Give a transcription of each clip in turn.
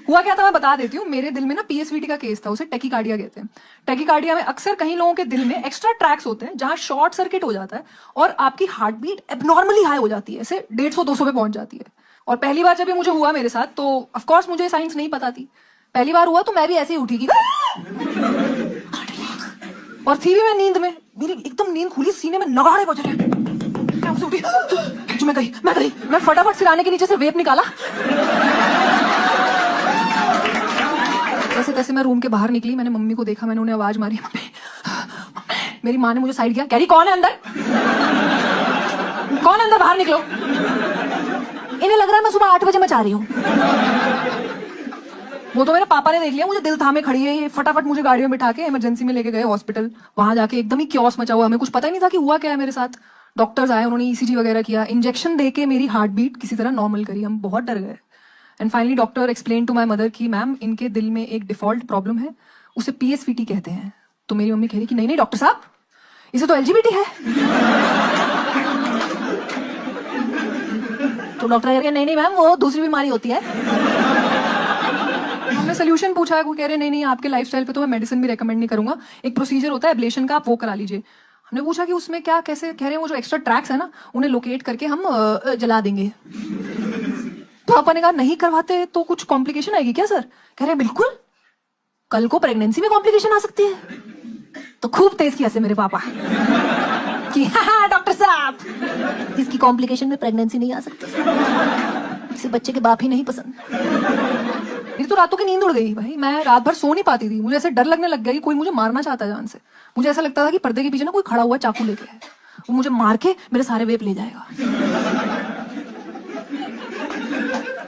हुआ क्या था मैं बता देती हूँ। मेरे दिल में ना पीएसवीटी का केस था, उसे टेकिकार्डिया कहते हैं। टेकिकार्डिया में अक्सर कई लोगों के दिल में एक्स्ट्रा ट्रैक्स होते हैं जहां शॉर्ट सर्किट हो जाता है और आपकी हार्ट बीट एबनॉर्मली हाई हो जाती है, ऐसे 150-200 पे पहुंच जाती है। और पहली बार जब ये मुझे हुआ मेरे साथ तो ऑफकोर्स मुझे साइंस नहीं पता थी। पहली बार हुआ तो मैं भी ऐसे ही उठी की और थी भी मैं नींद में, मेरी एकदम नींद खुली, सीने में नगाड़े बज रहे। मैं उठी, मैं फटाफट सिराने के नीचे से वेप निकाला। जैसे तैसे मैं रूम के बाहर निकली, मैंने मम्मी को देखा, मैंने उन्हें आवाज मारी, मेरी माँ ने मुझे साइड किया, कह रही कौन है अंदर, कौन अंदर, बाहर निकलो। इन्हें लग रहा है मैं सुबह 8 बजे मचा रही हूँ। वो तो मेरे पापा ने देख लिया, मुझे दिल थामे खड़ी है ये, फटाफट मुझे गाड़ी में बिठा के इमरजेंसी में लेके गए हॉस्पिटल। वहां जाके एकदम ही क्योस मचा हुआ, हमें कुछ पता ही नहीं था कि हुआ क्या है मेरे साथ। डॉक्टर्स आए, उन्होंने ईसीजी वगैरह किया, इंजेक्शन देके मेरी हार्ट बीट किसी तरह नॉर्मल करी। हम बहुत डर गए। And finally doctor explain to my mother कि मैम इनके दिल में एक डिफॉल्ट प्रॉब्लम है, उसे पीएसवीटी कहते हैं। तो मेरी मम्मी कह रही कि नहीं नहीं डॉक्टर साहब, इसे तो एलजीबीटी है। तो डॉक्टर कह रहे नहीं नहीं मैम वो दूसरी बीमारी होती है। हमने सोल्यूशन पूछा है, वो कह रहे नहीं आपके लाइफस्टाइल पे तो मैं मेडिसिन भी रेकमेंड नहीं करूंगा, एक प्रोसीजर होता है एब्लेशन का, आप वो करा लीजिए। हमने पूछा कि उसमें क्या कैसे, कह रहे हैं वो जो एक्स्ट्रा ट्रैक्स है ना उन्हें लोकेट करके हम जला देंगे। तो पापा ने कहा नहीं करवाते तो कुछ कॉम्प्लिकेशन आएगी क्या सर? कह रहे बिल्कुल, कल को प्रेगनेंसी में कॉम्प्लिकेशन आ सकती है। तो खूब तेज किया से मेरे पापा कि हाँ डॉक्टर साहब, इसकी कॉम्प्लिकेशन में प्रेगनेंसी नहीं आ सकती, इसे बच्चे के बाप ही नहीं पसंद। मेरी तो रातों की नींद उड़ गई भाई, मैं रात भर सो नहीं पाती थी। मुझे ऐसे डर लगने लग गया कि कोई मुझे मारना चाहता है जान से। मुझे ऐसा लगता था कि पर्दे के पीछे ना कोई खड़ा हुआ चाकू लेके है, वो मुझे मार के मेरे सारे वेप ले जाएगा।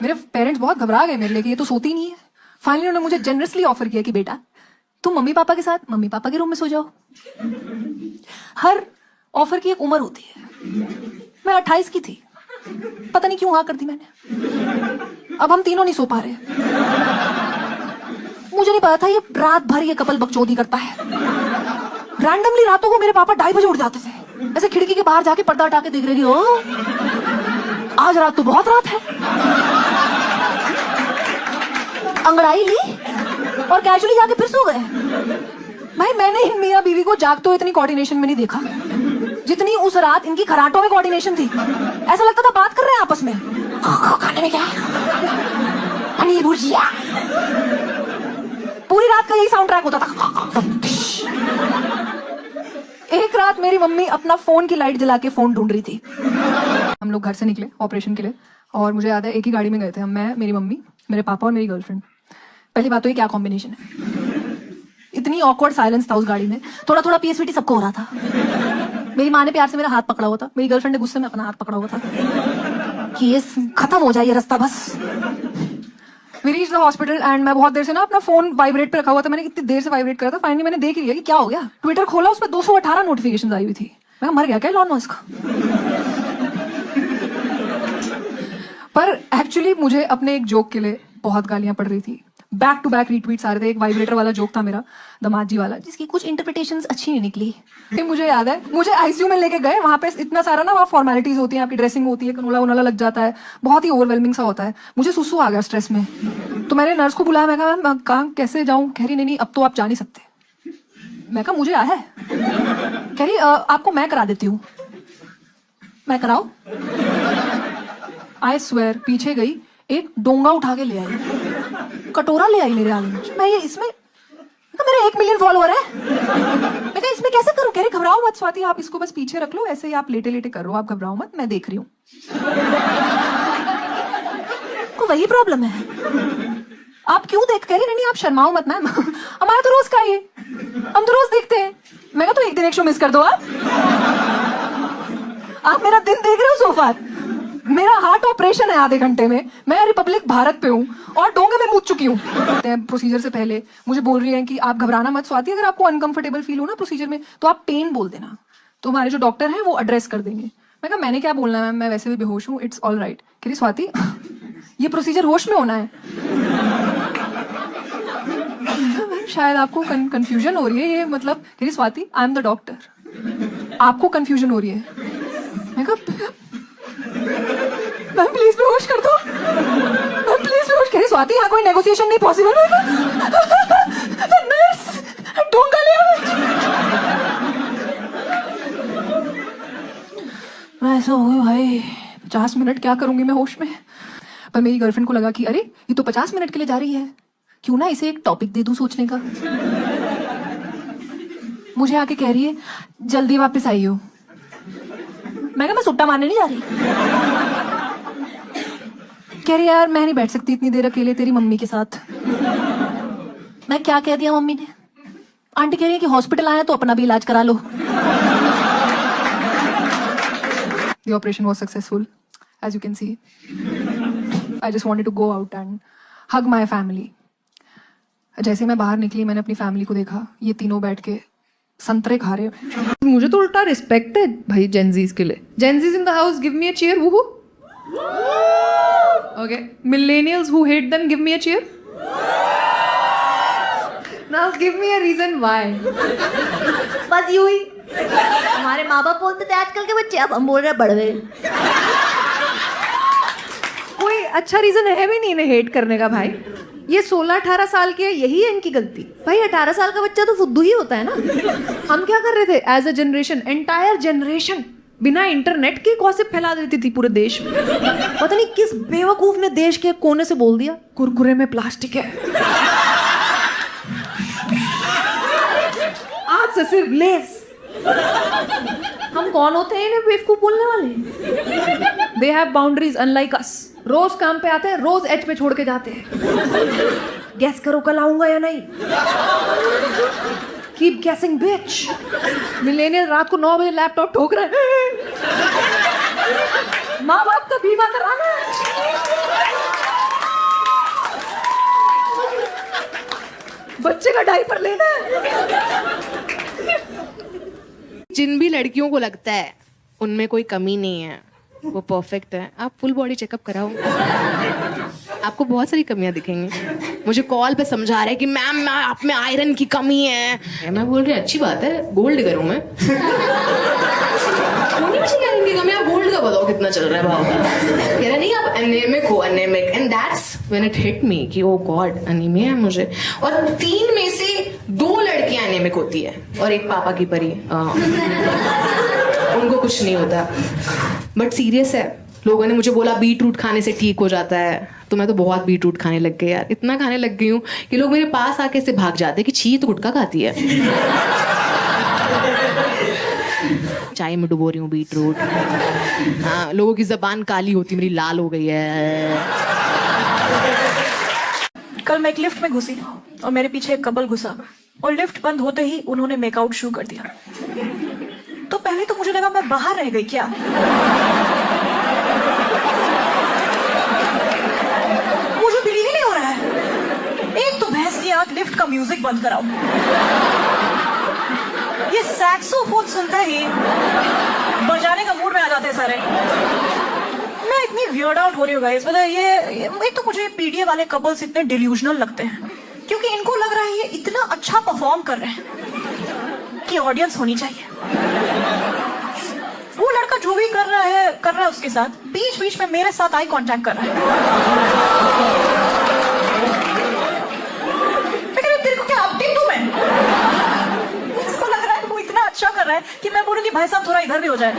मेरे पेरेंट्स बहुत घबरा गए मेरे लिए कि ये तो सोती नहीं है। फाइनली उन्होंने मुझे जेनरसली ऑफर किया कि बेटा तुम मम्मी पापा के साथ मम्मी पापा के रूम में सो जाओ। हर ऑफर की एक उम्र होती है। मैं 28 की थी, पता नहीं क्यों हाँ कर दी मैंने। अब हम तीनों नहीं सो पा रहे। मुझे नहीं पता था ये रात भर ये कपल बकचोदी करता है। रैंडमली रातों को मेरे पापा 2:30 बजे उठ जाते थे, ऐसे खिड़की के बाहर जाके पर्दा हटा के देख रहे कि ओ आज रात तो बहुत रात है। अंगड़ाई ली और कैजुअली जाके फिर सो गए। भाई मैंने इन मियां बीवी को जागते हुए इतनी कोऑर्डिनेशन में नहीं देखा जितनी उस रात इनकी खराटों में कोऑर्डिनेशन थी। ऐसा लगता था बात कर रहे हैं आपस में। खाने में क्या है? पनीर भुजिया। पूरी रात का यही साउंड ट्रैक होता था। एक रात मेरी मम्मी अपना फोन की लाइट जला के फोन ढूंढ रही थी। हम लोग घर से निकले ऑपरेशन के लिए और मुझे याद है एक ही गाड़ी में गए थे हम, मैं, मेरी मम्मी, मेरे पापा और मेरी गर्लफ्रेंड। पहली बात तो ये क्या कॉम्बिनेशन है, इतनी ऑकवर्ड साइलेंस था उस गाड़ी में। थोड़ा थोड़ा पीएसवीटी सबको हो रहा था। मेरी माँ ने प्यार से मेरा हाथ पकड़ा हुआ था, मेरी गर्लफ्रेंड ने गुस्से में अपना हाथ पकड़ा हुआ था कि ये खत्म हो जाए ये रास्ता बस। We reached the hospital and मैं बहुत देर से ना अपना फोन वाइब्रेट पे रखा हुआ था। मैंने कितनी देर से वाइब्रेट करा था, फाइनली मैंने देख लिया कि क्या हो गया। ट्विटर खोला, उस पर 218 नोटिफिकेशन आई हुई थी। मैं मर गया क्या इलॉन मस्क? पर एक्चुअली मुझे अपने एक जोक के लिए बहुत गालियां पड़ रही थी। बैक टू बैक रीट्वीट्स आ रहे थे। एक वाइब्रेटर वाला जोक था मेरा, दमाद जी वाला, जिसकी कुछ इंटरप्रिटेशंस अच्छी नहीं निकली। फिर मुझे याद है मुझे आईसीयू में लेके गए, वहां पे इतना सारा ना वहाँ फॉर्मेलिटीज होती है, आपकी ड्रेसिंग होती है, कनोला वनोला लग जाता है, बहुत ही ओवरवेलमिंग सा होता है। मुझे सुसु आ गया स्ट्रेस में। तो मैंने नर्स को बुलाया, मैं कहा मैम कहाँ कैसे जाऊँ? कह रही नहीं अब तो आप जा नहीं सकते। मैं कहा मुझे आया है। कह रही आपको मैं करा देती हूँ। मैं कराओ? आई स्वेयर पीछे गई, एक डोंगा उठा के ले आई, कटोरा ले आई मेरे आगे। मैं ये इसमें मेरे 1 मिलियन फॉलोअर है, मैं कहा इसमें कैसे करूं? कह रही घबराओ मत स्वाति, आप इसको बस पीछे रख लो, ऐसे ही आप लेटे लेटे कर लो, आप घबराओ मत, मैं देख रही हूँ। को वही प्रॉब्लम है, आप क्यों देख? कह रही नहीं आप शर्माओ मत मैम, हमारा तो रोज का ये, हम तो रोज देखते हैं। मैं कहा तो एक दिन एक शो मिस कर दो आप मेरा दिन देख रहे हो सोफा। मेरा हार्ट ऑपरेशन है आधे घंटे में, मैं रिपब्लिक भारत पे हूँ और डोंगे में मुझ चुकी हूँ। प्रोसीजर से पहले मुझे बोल रही है कि आप घबराना मत स्वाति, अगर आपको अनकंफर्टेबल फील हो ना प्रोसीजर में तो आप पेन बोल देना, तो हमारे जो डॉक्टर हैं वो एड्रेस कर देंगे। मैं कहा मैंने क्या बोलना है मैम, मैं वैसे भी बेहोश हूँ, इट्स ऑल राइट। कह रही स्वाति ये प्रोसीजर होश में होना है। मैम शायद आपको कंफ्यूजन हो रही है, ये मतलब। कह रही Swati I am the doctor, आपको कंफ्यूजन हो रही है। मैं कहा मैम प्लीज बेहोश कर दो, मैम प्लीज बेहोश कह रही स्वाति यहाँ कोई नेगोशिएशन नहीं पॉसिबल है। नर्स ढूंढा लिया मैं ऐसा हो गई भाई 50 मिनट क्या करूंगी मैं होश में। पर मेरी गर्लफ्रेंड को लगा कि अरे ये तो 50 मिनट के लिए जा रही है, क्यों ना इसे एक टॉपिक दे दूं सोचने का। मुझे आके कह रही है जल्दी वापस आई हो। मैं कहा मैं सुट्टा मारने नहीं जा रही। कह रही यार मैं नहीं बैठ सकती इतनी देर अकेले तेरी मम्मी के साथ। मैं क्या कह दिया मम्मी ने? आंटी कह रही है कि हॉस्पिटल आया तो अपना भी इलाज करा लो। The operation was successful, as you can see. I just wanted to go out and hug my family. जैसे मैं बाहर निकली मैंने अपनी फैमिली को देखा, ये तीनों बैठ के संतरे खा रहे हैं। मुझे तो उल्टा रिस्पेक्ट है भाई जेनजीज के लिए। Gen Zs in the house give me a cheer. Woohoo. Okay, millennials who hate them give me a cheer. Now give me a reason why. बस यूं ही हमारे माँ बाप बोलते थे आजकल के बच्चे, अब हम बोल रहे बड़वे। कोई अच्छा रीजन है भी नहीं इन्हें हेट करने का भाई। ये 16-18 साल के है, यही है इनकी गलती। भाई 18 साल का बच्चा तो फुद्दू ही होता है ना। हम क्या कर रहे थे as a generation, entire generation बिना इंटरनेट के गॉसिप फैला देती थी पूरे देश में। पता नहीं किस बेवकूफ ने देश के कोने से बोल दिया कुरकुरे में प्लास्टिक है। आज से सिर्फ लेस। हम कौन होते हैं इन्हें बेवकूफ बोलने वाले? They have boundaries unlike us. रोज काम पे आते हैं, रोज एच पे छोड़ के जाते हैं। गैस करो कल आऊंगा या नहीं। कीप गैसिंग बिच। मिलेनियल रात को 9 बजे लैपटॉप ठोक रहे हैं। माँ बाप का बीमा कराना है, बच्चे का डायपर लेना है। जिन भी लड़कियों को लगता है उनमें कोई कमी नहीं है, वो परफेक्ट है, आप फुल बॉडी चेकअप कराओ, आपको बहुत सारी कमियां दिखेंगी। मुझे कॉल पे समझा रहे कि मैम आप में आयरन की कमी है। मैं बोल रही अच्छी बात है, गोल्ड डिगर हूं मैं। मुझे आयरन की कमी, आप गोल्ड का बताओ कितना चल रहा है भाव। कह रहे नहीं आप एनेमिक हो, anaemic. And that's when it hit me कि ओ गॉड एनीमिया है मुझे। और 3 में से 2 लड़कियां एनेमिक होती है और एक पापा की परी। उनको कुछ नहीं होता, बट सीरियस है। लोगों ने मुझे बोला बीट रूट खाने से ठीक हो जाता है, तो मैं तो बहुत बीट रूट खाने लग गई यार। इतना खाने लग गई हूँ कि लोग मेरे पास आके से भाग जाते हैं कि छी तो गुटखा खाती है। चाय में डुबो रही हूँ बीट रूट। हाँ, लोगों की जबान काली होती, मेरी लाल हो गई है। कल मैं एक लिफ्ट में घुसी और मेरे पीछे एक कपल घुसा और लिफ्ट बंद होते ही उन्होंने मेकआउट शुरू कर दिया। तो पहले तो मुझे लगा मैं बाहर रह गई क्या। मुझे बिलीव ही नहीं हो रहा है। एक तो भैंस की आंख लिफ्ट का म्यूजिक बंद कराओ। ये सैक्सोफोन सुनते ही बजाने का मूड में आ जाते हैं सारे। मैं इतनी वियर्ड आउट हो रही हूँ गाइस। मतलब ये एक तो मुझे पीडीए वाले कपल्स इतने डिल्यूजनल लगते हैं क्योंकि इनको लग रहा है ये इतना अच्छा परफॉर्म कर रहे हैं कि ऑडियंस होनी चाहिए। वो लड़का जो भी कर रहा है उसके साथ, बीच बीच में मेरे साथ आई कांटेक्ट कर रहा है। तेरे को क्या अपडेट दूं मैं? इसको लग रहा है वो इतना अच्छा कर रहा है कि मैं बोलूंगी भाई साहब थोड़ा इधर भी हो जाए।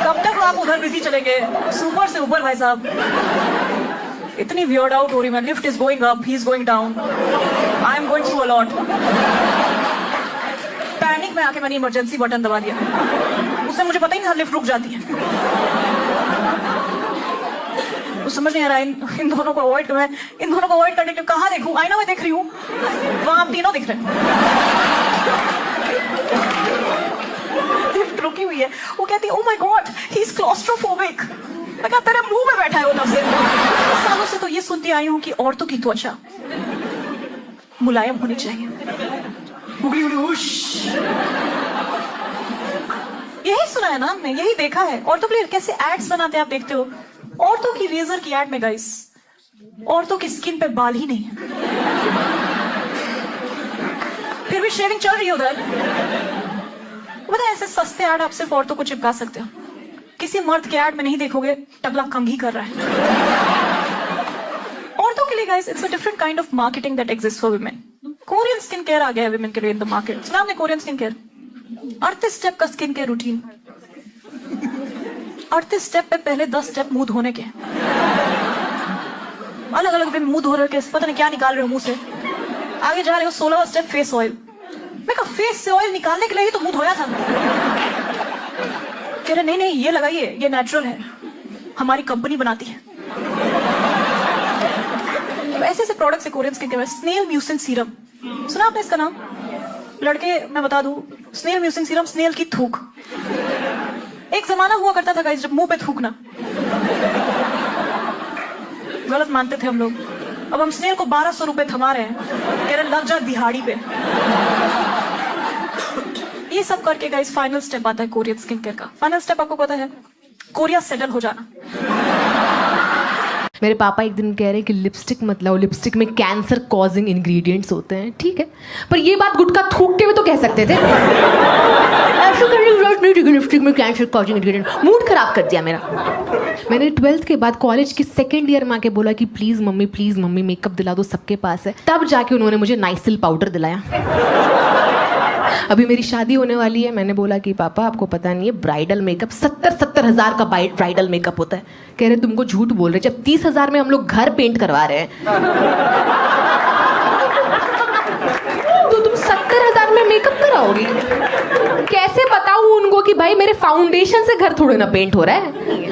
कब तक आप उधर बिजी चलेंगे? सुपर से ऊपर भाई साहब। इतनी वियर्ड आउट हो रही मैं। Lift is going up, he is going down, I am going through a lot. Panic में आके मैंने इमरजेंसी बटन दबा दिया। उससे मुझे पता ही नहीं था लिफ्ट रुक जाती है। तो समझ नहीं आ रहा इन दोनों को अवॉइड करना है। इन दोनों को अवॉइड करने के लिए कहाँ देखूं? आईना में देख रही हूँ, वहां आप तीनों दिख रहे हैं। लिफ्ट रुकी हुई है। वो कहती है oh my God he is claustrophobic. मैं कहा तेरे मुंह में बैठा है वो तब से। सालों से तो ये सुनती आई हूँ कि औरतों की त्वचा मुलायम होनी चाहिए। यही सुना है ना हमने, यही देखा है। औरतों के लिए कैसे एड्स बनाते हैं आप देखते हो। औरतों की रेजर की एड में गाइस, औरतों की स्किन पे बाल ही नहीं है, फिर भी शेविंग चल रही है उधर। पता है ऐसे सस्ते ऐड आप सिर्फ औरतों को चिपका सकते हो। किसी मर्द के ऐड में नहीं देखोगे टकला कंघी कर रहा है। guys, it's a different kind of marketing that exists for women. Korean skin care आ गया है women के लिए in the market. सुना आपने Korean skin care? 38 स्टेप का स्किन केयर रूटीन. 38 स्टेप पे पहले 10 स्टेप मुंह धोने के. अलग अलग वे मुंह धो रहे के पता नहीं क्या निकाल रहे हो मुंह से. आगे जा रहे हो 16वां स्टेप फेस ऑयल. मैं कहा फेस से ऑयल निकालने के लिए ही तो मुंह धोया था. कह रहे नहीं ये लगाइए, ये नेचुरल है, हमारी कंपनी बनाती है. तो ऐसे ऐसे प्रोडक्ट्स है Korean skin care. Snail mucin serum, सुना आपने इसका नाम? लड़के मैं बता दूं, स्नेल म्यूसिन सीरम स्नेल की थूक. एक जमाना हुआ करता था गाइस जब मुंह पे थूकना गलत मानते थे हम लोग. अब हम स्नेल को 1200 रुपए थमा रहे हैं, कह रहे लग जा दिहाड़ी पे. ये सब करके गाइस फाइनल स्टेप आता है कोरियन स्किन केयर का. फाइनल स्टेप आपको पता है? कोरिया सेटल हो जाना. मेरे पापा एक दिन कह रहे हैं कि लिपस्टिक मत लाओ, लिपस्टिक में कैंसर कॉजिंग इंग्रेडिएंट्स होते हैं. ठीक है, पर ये बात गुटखा थूकते हुए तो कह सकते थे. ऐसा करने की जरूरत नहीं थी कि लिपस्टिक में कैंसर कॉजिंग इंग्रेडिएंट. मूड खराब कर दिया मेरा. मैंने 12th के बाद कॉलेज के सेकेंड ईयर में आके बोला कि प्लीज़ मम्मी मेकअप दिला दो, सबके पास है. तब जाके उन्होंने मुझे नाइसिल पाउडर दिलाया. अभी मेरी शादी होने वाली है. मैंने बोला कि पापा आपको पता नहीं है ब्राइडल मेकअप 70 हज़ार का ब्राइडल मेकअप होता है. कह रहे तुमको झूठ बोल रहे, जब 30,000 में हम लोग घर पेंट करवा रहे हैं तो तुम 70,000 में मेकअप कराओगी? कैसे बताऊं उनको कि भाई मेरे फाउंडेशन से घर थोड़े ना पेंट हो रहा है.